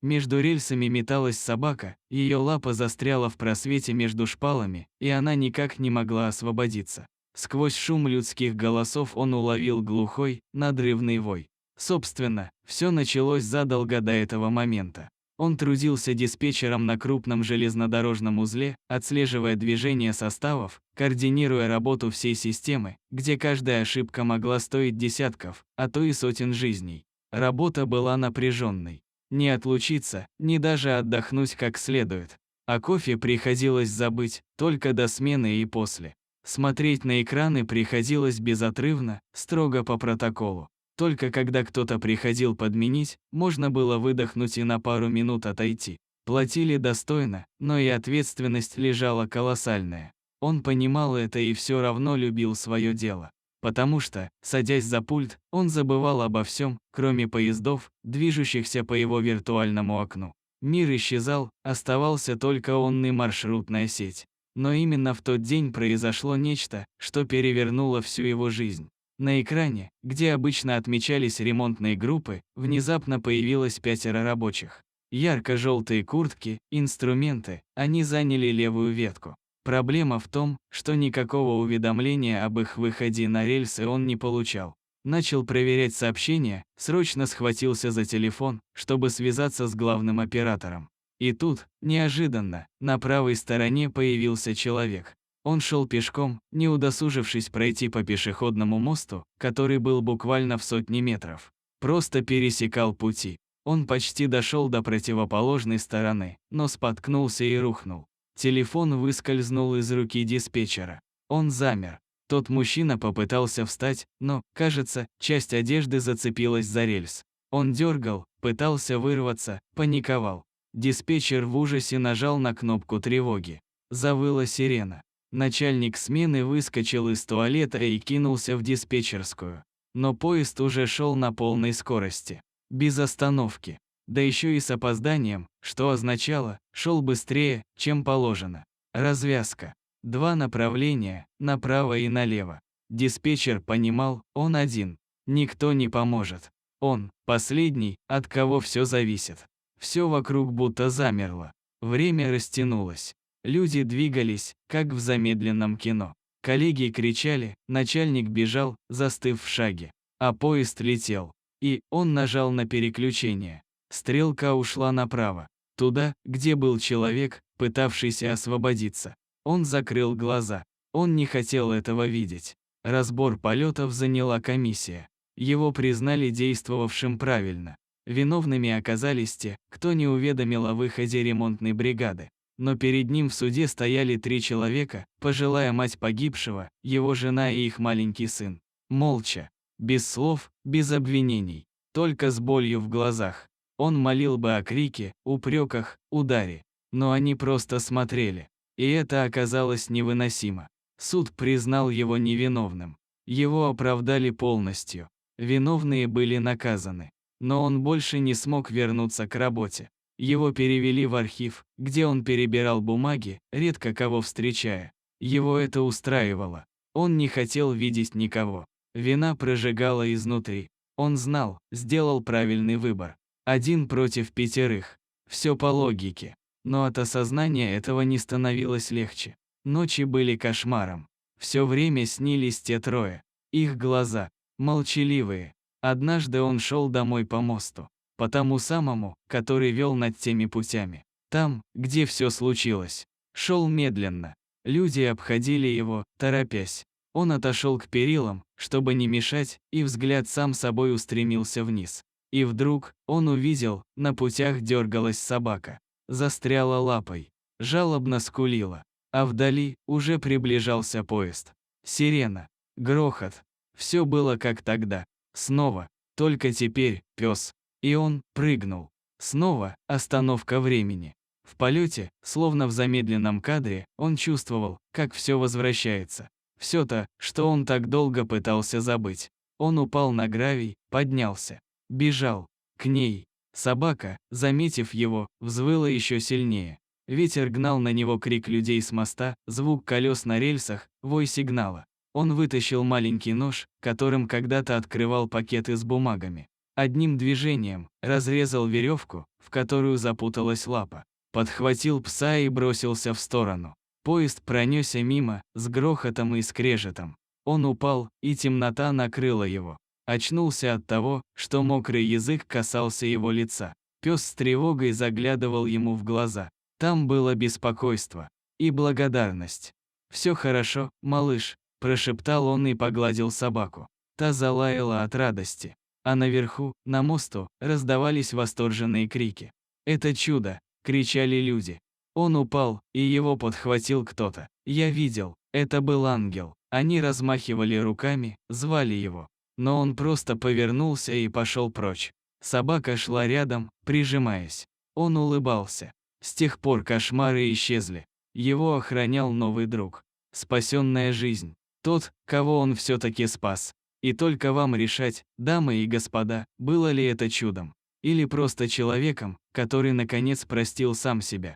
Между рельсами металась собака, ее лапа застряла в просвете между шпалами, и она никак не могла освободиться. Сквозь шум людских голосов он уловил глухой, надрывный вой. Собственно, все началось задолго до этого момента. Он трудился диспетчером на крупном железнодорожном узле, отслеживая движение составов, координируя работу всей системы, где каждая ошибка могла стоить десятков, а то и сотен жизней. Работа была напряженной. Не отлучиться, ни даже отдохнуть как следует. А кофе приходилось забыть, только до смены и после. Смотреть на экраны приходилось безотрывно, строго по протоколу. Только когда кто-то приходил подменить, можно было выдохнуть и на пару минут отойти. Платили достойно, но и ответственность лежала колоссальная. Он понимал это и все равно любил свое дело. Потому что, садясь за пульт, он забывал обо всем, кроме поездов, движущихся по его виртуальному окну. Мир исчезал, оставался только он и маршрутная сеть. Но именно в тот день произошло нечто, что перевернуло всю его жизнь. На экране, где обычно отмечались ремонтные группы, внезапно появилось 5 рабочих. Ярко-желтые куртки, инструменты, они заняли левую ветку. Проблема в том, что никакого уведомления об их выходе на рельсы он не получал. Начал проверять сообщения, срочно схватился за телефон, чтобы связаться с главным оператором. И тут, неожиданно, на правой стороне появился человек. Он шел пешком, не удосужившись пройти по пешеходному мосту, который был буквально в сотне метров. Просто пересекал пути. Он почти дошел до противоположной стороны, но споткнулся и рухнул. Телефон выскользнул из руки диспетчера. Он замер. Тот мужчина попытался встать, но, кажется, часть одежды зацепилась за рельс. Он дергал, пытался вырваться, паниковал. Диспетчер в ужасе нажал на кнопку тревоги. Завыла сирена. Начальник смены выскочил из туалета и кинулся в диспетчерскую. Но поезд уже шел на полной скорости. Без остановки. Да еще и с опозданием, что означало, шел быстрее, чем положено. Развязка. 2 направления, направо и налево. Диспетчер понимал, он один. Никто не поможет. Он, последний, от кого все зависит. Все вокруг будто замерло. Время растянулось. Люди двигались, как в замедленном кино. Коллеги кричали, начальник бежал, застыв в шаге. А поезд летел. И он нажал на переключение. Стрелка ушла направо. Туда, где был человек, пытавшийся освободиться. Он закрыл глаза. Он не хотел этого видеть. Разбор полетов заняла комиссия. Его признали действовавшим правильно. Виновными оказались те, кто не уведомил о выходе ремонтной бригады. Но перед ним в суде стояли 3 человека, пожилая мать погибшего, его жена и их маленький сын. Молча, без слов, без обвинений, только с болью в глазах. Он молил бы о крике, упреках, ударе. Но они просто смотрели. И это оказалось невыносимо. Суд признал его невиновным. Его оправдали полностью. Виновные были наказаны. Но он больше не смог вернуться к работе. Его перевели в архив, где он перебирал бумаги, редко кого встречая. Его это устраивало. Он не хотел видеть никого. Вина прожигала изнутри. Он знал, сделал правильный выбор. 1 против 5. Все по логике. Но от осознания этого не становилось легче. Ночи были кошмаром. Все время снились те 3. Их глаза, молчаливые. Однажды он шел домой по мосту. По тому самому, который вел над теми путями. Там, где все случилось. Шел медленно. Люди обходили его, торопясь. Он отошел к перилам, чтобы не мешать, и взгляд сам собой устремился вниз. И вдруг, он увидел, на путях дергалась собака. Застряла лапой. Жалобно скулила. А вдали уже приближался поезд. Сирена. Грохот. Все было как тогда. Снова. Только теперь, пес. И он прыгнул. Снова остановка времени. В полете, словно в замедленном кадре, он чувствовал, как все возвращается. Все то, что он так долго пытался забыть. Он упал на гравий, поднялся. Бежал. К ней. Собака, заметив его, взвыла еще сильнее. Ветер гнал на него крик людей с моста, звук колес на рельсах, вой сигнала. Он вытащил маленький нож, которым когда-то открывал пакеты с бумагами. Одним движением разрезал веревку, в которую запуталась лапа. Подхватил пса и бросился в сторону. Поезд пронесся мимо, с грохотом и скрежетом. Он упал, и темнота накрыла его. Очнулся от того, что мокрый язык касался его лица. Пес с тревогой заглядывал ему в глаза. Там было беспокойство и благодарность. «Все хорошо, малыш», – прошептал он и погладил собаку. Та залаяла от радости. А наверху, на мосту, раздавались восторженные крики. «Это чудо!» – кричали люди. Он упал, и его подхватил кто-то. Я видел, это был ангел. Они размахивали руками, звали его. Но он просто повернулся и пошел прочь. Собака шла рядом, прижимаясь. Он улыбался. С тех пор кошмары исчезли. Его охранял новый друг. Спасенная жизнь. Тот, кого он все-таки спас. И только вам решать, дамы и господа, было ли это чудом. Или просто человеком, который наконец простил сам себя.